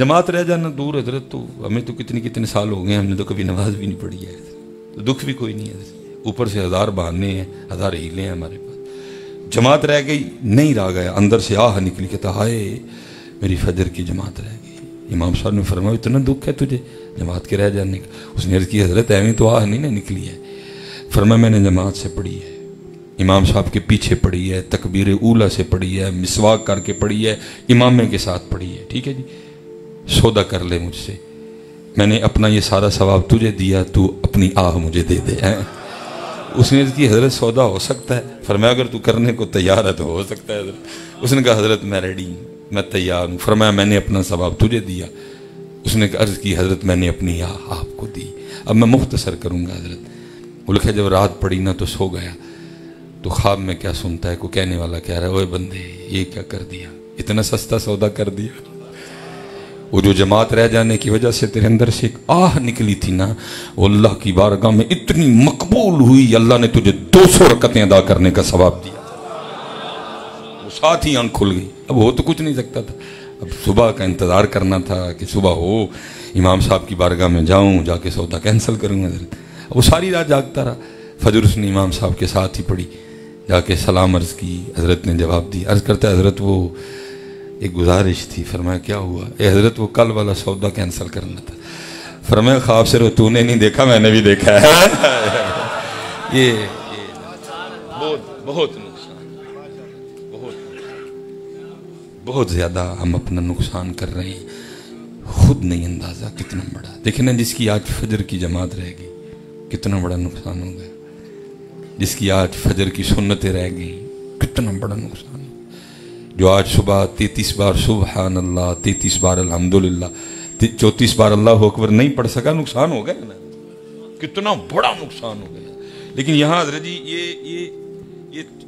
جماعت رہ جانا دور حضرت، تو ہمیں تو کتنے سال ہو گئے، ہم نے تو کبھی نماز بھی نہیں پڑھی ہے، تو دکھ بھی کوئی نہیں ہے حضرت، اوپر سے 1000 بہانے ہیں، 1000 ہیلے ہیں ہمارے پاس. جماعت رہ گئی، نہیں رہ گیا، اندر سے آہ نکلی، کہتا ہائے میری فجر کی جماعت رہ گئی. امام صاحب نے فرمایا اتنا دکھ ہے تجھے جماعت کے رہ جانے کا؟ اس نے عرض کی حضرت ایویں تو آہ نہیں نا نکلی ہے. فرمایا میں نے جماعت سے پڑھی ہے، امام صاحب کے پیچھے پڑھی ہے، تکبیر اولا سے پڑھی ہے، مسواک کر کے پڑھی ہے، امامے کے ساتھ پڑھی ہے. ٹھیک ہے جی، سودا کر لے مجھ سے، میں نے اپنا یہ سارا ثواب تجھے دیا، تو اپنی آہ مجھے دے دے. اس نے کی حضرت سودا ہو سکتا ہے؟ فرمایا اگر تو کرنے کو تیار ہے تو ہو سکتا ہے حضرت. اس نے کہا حضرت میں ریڈی ہوں، میں تیار ہوں. فرمایا میں نے اپنا ثواب تجھے دیا. اس نے عرض کی حضرت میں نے اپنی آہ آپ کو دی. اب میں مختصر کروں گا حضرت. وہ لکھا جب رات پڑی نا تو سو گیا، تو خواب میں کیا سنتا ہے، کو کہنے والا کہہ رہا ہے اوے بندے یہ کیا کر دیا، اتنا سستا سودا کر دیا. وہ جو جماعت رہ جانے کی وجہ سے تیرے اندر سے ایک آہ نکلی تھی نا، وہ اللہ کی بارگاہ میں اتنی مقبول ہوئی، اللہ نے تجھے 200 رکعتیں ادا کرنے کا ثواب دیا. وہ ساتھ ہی آنکھ کھل گئی. اب ہو تو کچھ نہیں سکتا تھا، اب صبح کا انتظار کرنا تھا کہ صبح ہو، امام صاحب کی بارگاہ میں جاؤں، جا کے سودا کینسل کروں گا حضرت. وہ ساری رات جاگتا رہا. فجر اس نے امام صاحب کے ساتھ ہی پڑھی، جا کے سلام عرض کی، حضرت نے جواب دی. عرض کرتا ہے حضرت وہ ایک گزارش تھی. فرمایا کیا ہوا؟ اے حضرت وہ کل والا سودا کینسل کرنا تھا. فرمایا خواب سے تو نے نہیں دیکھا، میں نے بھی دیکھا ہے. یہ بہت نقصان، بہت زیادہ ہم اپنا نقصان کر رہے ہیں، خود نہیں اندازہ کتنا بڑا. دیکھیں نا جس کی آج فجر کی جماعت رہ گئی کتنا بڑا نقصان ہو گیا، جس کی آج فجر کی سنتیں رہ گئی کتنا بڑا نقصان. جو آج صبح 33 بار سبحان اللہ، 33 بار الحمدللہ، 34 بار اللہ اکبر نہیں پڑھ سکا، نقصان ہو گیا نا، کتنا بڑا نقصان ہو گیا. لیکن یہاں حضرت جی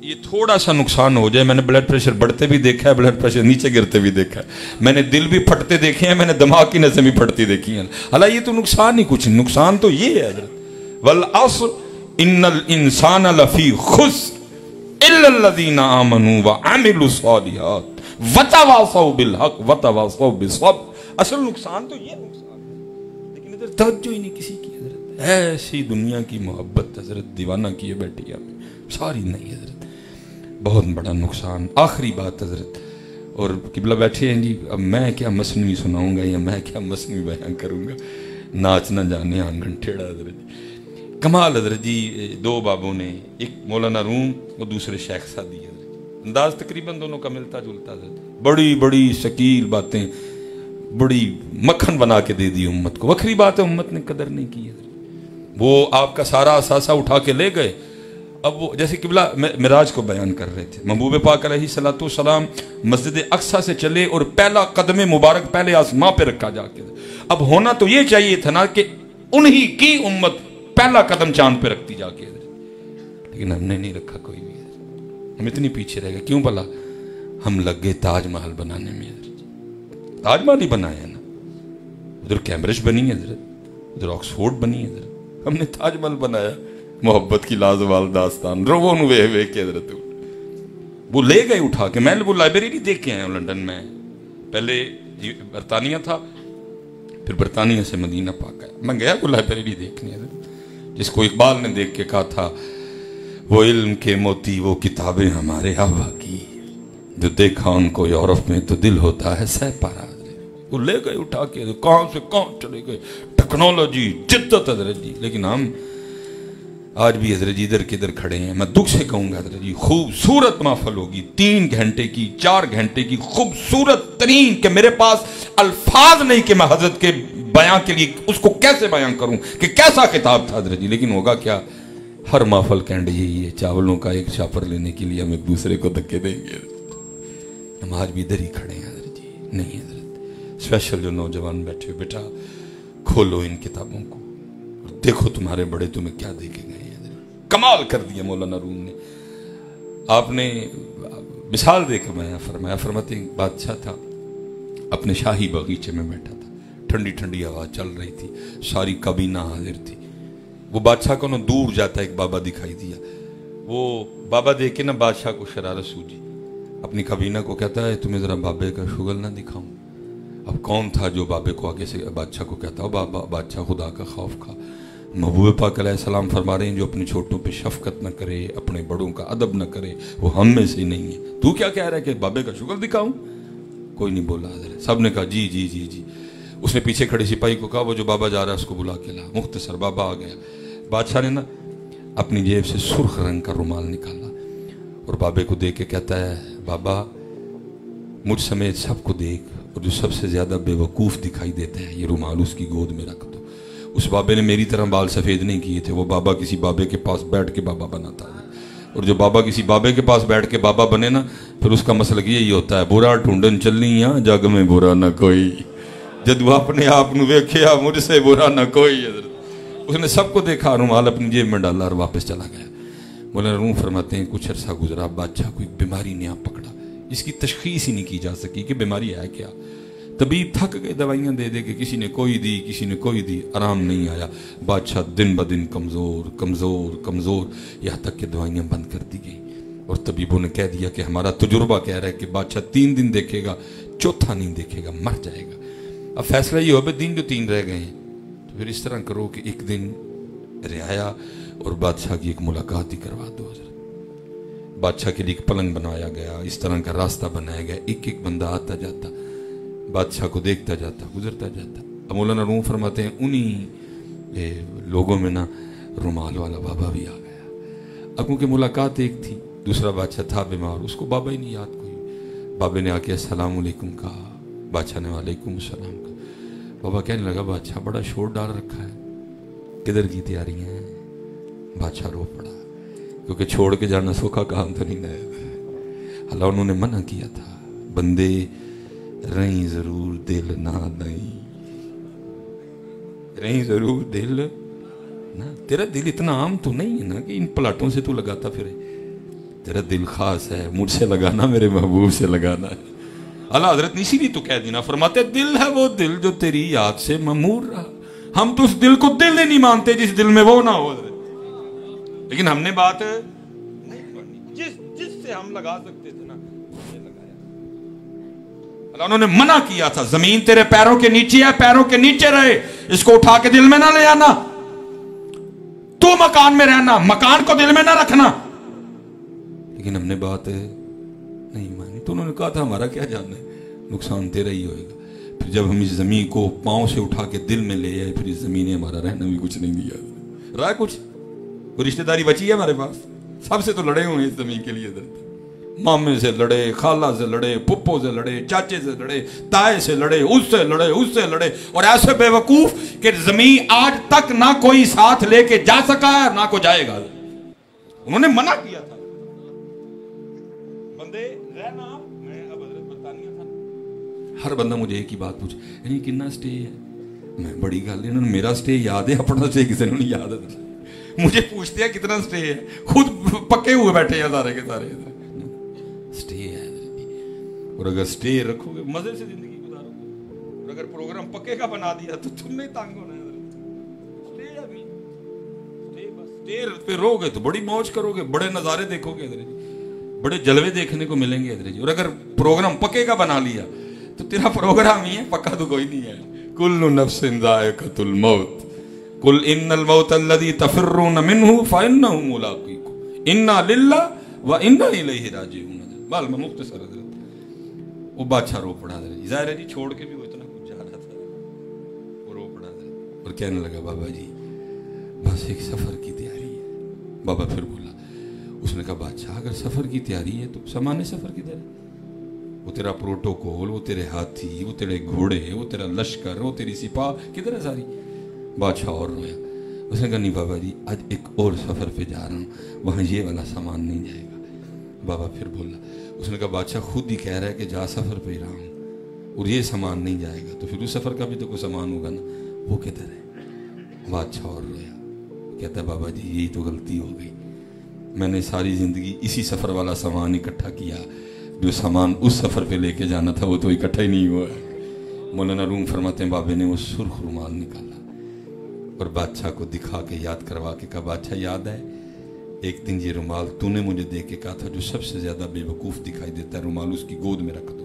یہ تھوڑا سا نقصان ہو جائے. میں نے بلڈ پریشر بڑھتے بھی دیکھا ہے، بلڈ پریشر نیچے گرتے بھی دیکھا ہے، میں نے دل بھی پھٹتے دیکھے ہیں، میں نے دماغ کی نسیں بھی پھٹتی دیکھی ہیں. حالانکہ یہ تو نقصان ہی کچھ نہیں، نقصان تو یہ ہے حضرت والعصر ان الانسان لفی خسر الا الذین آمنوا وعملوا الصالحات وتواصوا بالحق وتواصوا بالصبر. اصل نقصان تو یہ نقصان ہے، لیکن ادھر توجہ ہی نہیں کسی کی حضرت. ایسی دنیا کی محبت حضرت دیوانہ کیے بیٹھی ہے ساری نہیں حضرت، بہت بڑا نقصان. آخری بات حضرت، اور قبلہ بیٹھے ہیں جی، اب میں کیا مثنوی سناؤں گا یا میں کیا مثنوی بیان کروں گا، ناچ نہ جانے آنگن ٹھیڑا حضرت. کمال حضرت جی، 2 بابوں نے، ایک مولانا روم اور دوسرے شیخ سعدی حضرت، انداز تقریباً دونوں کا ملتا جلتا حضرت. بڑی بڑی شکیل باتیں، بڑی مکھن بنا کے دے دی امت کو. وکری بات ہے امت نے قدر نہیں کی حضرت. وہ آپ کا سارا اثاثہ اٹھا کے لے گئے. اب وہ جیسے قبلہ معراج کو بیان کر رہے تھے، محبوب پاک علیہ الصلوۃ والسلام مسجد اقصیٰ سے چلے اور پہلا قدم مبارک پہلے آسماں پہ رکھا جا کے. اب ہونا تو یہ چاہیے تھا نا کہ انہی کی امت پہلا قدم چاند پہ رکھتی جا کے، لیکن ہم نے نہیں رکھا کوئی بھی. ہم اتنی پیچھے رہ گئے. کیوں بھلا؟ ہم لگ گئے تاج محل بنانے میں. تاج محل ہی بنایا نا، ادھر کیمبرج بنی ہے حضرت، ادھر آکسفورڈ بنی ہے حضرت، ہم نے تاج محل بنایا. محبت کی لازوال داستان روون وے کے حضرت. وہ لے گئے اٹھا کے. میں وہ لائبریری دیکھ کے آیا ہوں لنڈن میں. پہلے برطانیہ تھا، پھر برطانیہ سے مدینہ پاک آیا. میں گیا وہ لائبریری دیکھنے حضرت، جس کو اقبال نے دیکھ کے کہا تھا وہ علم کے موتی وہ کتابیں ہمارے آبا کی، جو دیکھا ان کو یورپ میں تو دل ہوتا ہے سہ پارا. وہ لے گئے اٹھا کے، کہاں سے کہاں چلے گئے. ٹیکنالوجی، جدت حضرت جی. لیکن ہم آج بھی حضرت جی ادھر کدھر کھڑے ہیں. میں دکھ سے کہوں گا حضرت جی، خوبصورت محفل ہوگی 3 گھنٹے کی 4 گھنٹے کی، خوبصورت ترین، کہ میرے پاس الفاظ نہیں کہ میں حضرت کے بیان کے لیے اس کو کیسے بیان کروں کہ کیسا خطاب تھا حضرت جی. لیکن ہوگا کیا، ہر محفل کینڈ یہی ہے، چاولوں کا ایک شاپر لینے کے لیے ہم ایک دوسرے کو دھکے دیں گے. ہم آج بھی ادھر ہی کھڑے ہیں حضرت جی. نہیں حضرت، اسپیشل جو نوجوان بیٹھے، بیٹا کھولو ان کتابوں کو اور دیکھو تمہارے بڑے تمہیں کیا دے کے گئے. کمال کر دیا مولانا روم نے. آپ نے مثال دے کے میں فرماتے ہیں بادشاہ تھا، اپنے شاہی باغیچے میں بیٹھا تھا، ٹھنڈی ٹھنڈی ہوا چل رہی تھی، ساری کابینہ حاضر تھی. وہ بادشاہ کو نا دور جاتا ایک بابا دکھائی دیا. وہ بابا دیکھ کے نا بادشاہ کو شرارت سوجی، اپنی کابینہ کو کہتا ہے تمہیں ذرا بابے کا شغل نہ دکھاؤں. اب کون تھا جو بابے کو آگے سے بادشاہ کو کہتا ہو بابا بادشاہ خدا کا خوف کھا. محبوب پاک علیہ السلام فرما رہے ہیں جو اپنے چھوٹوں پہ شفقت نہ کرے, اپنے بڑوں کا ادب نہ کرے, وہ ہم میں سے نہیں ہے. تو کیا کہہ رہا ہے کہ بابے کا شکر دکھاؤں؟ کوئی نہیں بولا حضرت. سب نے کہا جی جی جی جی. اس نے پیچھے کھڑے سپاہی کو کہا وہ جو بابا جا رہا ہے اس کو بلا کے لا. مختصر بابا آ گیا. بادشاہ نے نا اپنی جیب سے سرخ رنگ کا رومال نکالا اور بابے کو دے کے کہتا ہے بابا مجھ سمیت سب کو دیکھ, اور جو سب سے زیادہ بے وقوف دکھائی دیتا ہے یہ رومال اس کی گود میں رکھ دو. اس بابے نے میری طرح بال سفید نہیں کیے تھے. وہ بابا کسی بابے کے پاس بیٹھ کے بابا بنا تھا, اور جو بابا کسی بابے کے پاس بیٹھ کے بابا بنے نا پھر اس کا مسلک یہی ہوتا ہے برا ڈھونڈن چلنی یا جگ میں برا نہ کوئی, جدو اپنے آپ نو ویکھیا مجھ سے برا نہ کوئی. حضرت اس نے سب کو دیکھا, رومال اپنی جیب میں ڈالا اور واپس چلا گیا. مولانا روم فرماتے ہیں کچھ عرصہ گزرا, بادشاہ کو ایک بیماری نے آپ پکڑا. اس کی تشخیص ہی نہیں کی جا سکی کہ بیماری ہے کیا. طبیب تھک گئے دوائیاں دے دے کے, کسی نے کوئی دی کسی نے کوئی دی, آرام نہیں آیا. بادشاہ دن بدن کمزور کمزور کمزور, یہاں تک کہ دوائیاں بند کر دی گئی. اور طبیبوں نے کہہ دیا کہ ہمارا تجربہ کہہ رہا ہے کہ بادشاہ 3 دن دیکھے گا, چوتھا نہیں دیکھے گا, مر جائے گا. اب فیصلہ یہ ہو بھائی دن جو 3 رہ گئے ہیں تو پھر اس طرح کرو کہ ایک دن رعایا اور بادشاہ کی ایک ملاقات ہی کروا دو. حضرت بادشاہ کے لیے ایک پلنگ بنایا گیا, اس طرح کا راستہ بنایا گیا, ایک ایک بندہ آتا جاتا بادشاہ کو دیکھتا جاتا گزرتا جاتا. اب مولانا روم فرماتے ہیں انہی لوگوں میں نا رومال والا بابا بھی آ گیا. اب کیونکہ ملاقات ایک تھی, دوسرا بادشاہ تھا بیمار, اس کو بابا ہی نہیں یاد کوئی. بابے نے آ کے السلام علیکم کہا, بادشاہ نے وعلیکم السلام کہا. بابا کہنے لگا بادشاہ بڑا شور ڈال رکھا ہے, کدھر کی تیاریاں ہیں؟ بادشاہ رو پڑا کیونکہ چھوڑ کے جانا سوکھا کام تو نہیں ہے. اللہ انہوں نے منع کیا تھا بندے رہیں ضرور دل نہ نہیں, رہیں ضرور دل نہ. تیرا دل اتنا عام تو نہیں ہے نا کہ ان پلاٹوں سے تو لگاتا پھرے. تیرا دل خاص ہے, مجھ سے لگانا میرے محبوب سے لگانا ہے. اللہ حضرت نے اسی لیے تو کہہ دینا فرماتے دل ہے وہ دل جو تیری یاد سے ممور رہا. ہم تو اس دل کو دل ہی نہیں مانتے جس دل میں وہ نہ ہو. لیکن ہم نے بات نہیں کرنی جس سے ہم لگا سکتے تھے نا لگایا. اللہ انہوں نے منع کیا تھا زمین تیرے پیروں کے نیچے ہے, پیروں کے نیچے رہے, اس کو اٹھا کے دل میں نہ لے آنا. تو مکان میں رہنا, مکان کو دل میں نہ رکھنا. لیکن ہم نے بات نہیں مانی تو انہوں نے کہا تھا ہمارا کیا جاننا ہے, نقصان تیرا ہی ہوئے گا. پھر جب ہم اس زمین کو پاؤں سے اٹھا کے دل میں لے آئے پھر اس زمین نے ہمارا رہنا بھی کچھ نہیں دیا. رہا کچھ کوئی رشتہ داری بچی ہے ہمارے پاس؟ سب سے تو لڑے ہوئے اس زمین کے لیے. مامے سے لڑے, خالہ سے لڑے, پھپھو سے لڑے, چاچے سے لڑے, تائے سے لڑے, اس سے لڑے, اس سے لڑے, اور ایسے بے وقوف کہ زمین آج تک نہ کوئی ساتھ لے کے جا سکا ہے نہ کو جائے گا. انہوں نے منع کیا تھا بندے رہنا. میں اب حضرت برطانیہ تھا, ہر بندہ مجھے ایک ہی بات پوچھے یعنی کتنا سٹے ہے. میں بڑی گل ہے, انہوں نے میرا سٹے یاد ہے, اپنا سٹے کسی نے نہیں یاد ہے. مجھے پوچھتے ہیں کتنا سٹے ہے, خود پکے ہوئے بیٹھے ہیں سارے کے سارے. سٹے ہے, اور اگر سٹے رکھو گے مزے سے زندگی گزارو گے, اور اگر پروگرام پکے کا بنا دیا تو تم نہیں تانگ ہونا ہے. سٹے ہے بھی, سٹے بس سٹے پہ رہو گے تو بڑی موج کرو گے, بڑے نظارے دیکھو گے, بڑے جلوے دیکھنے کو ملیں گے. اور اگر پروگرام پکے کا بنا لیا تو تیرا پروگرام ہی ہے, پکا تو کوئی نہیں ہے. کل نفس ذائقۃ الموت قل ان الموت الذي تفرون منه فانه ملاقيكم انا لله وانا الیہ راجعون. بال میں مختصر حضرت وہ بادشاہ رو پڑا. ظاہر ہے جی چھوڑ کے بھی وہ اتنا کچھ جا رہا تھا, وہ رو پڑا اور کہنے لگا بابا جی بس ایک سفر کی تیاری ہے. بابا پھر بولا, اس نے کہا بادشاہ اگر سفر کی تیاری ہے تو سامان سفر کی تیاری, وہ تیرا پروٹوکول, وہ تیرے ہاتھی, وہ تیرے گھوڑے, وہ تیرا لشکر, وہ تیری سپاہ کدھر ہے ساری. بادشاہ اور رویا. اس نے کہا نہیں بابا جی آج ایک اور سفر پہ جا رہا ہوں, وہاں یہ والا سامان نہیں جائے گا. بابا پھر بولا, اس نے کہا بادشاہ خود ہی کہہ رہا ہے کہ جا سفر پہ رہا ہوں اور یہ سامان نہیں جائے گا تو پھر اس سفر کا بھی تو کوئی سامان ہوگا نا, وہ کدھر ہے. بادشاہ اور رویا, کہتا ہے بابا جی یہی تو غلطی ہو گئی, میں نے ساری زندگی اسی سفر والا سامان اکٹھا کیا, جو سامان اس سفر پہ لے کے جانا تھا وہ تو اکٹھا ہی نہیں ہوا ہے. مولانا روم فرماتے ہیں بابے نے وہ سرخ رومال نکالا اور بادشاہ کو دکھا کے یاد کروا کے کہا بادشاہ یاد ہے ایک دن یہ رومال تو نے مجھے دے کے کہا تھا جو سب سے زیادہ بے وقوف دکھائی دیتا ہے رومال اس کی گود میں رکھ دو.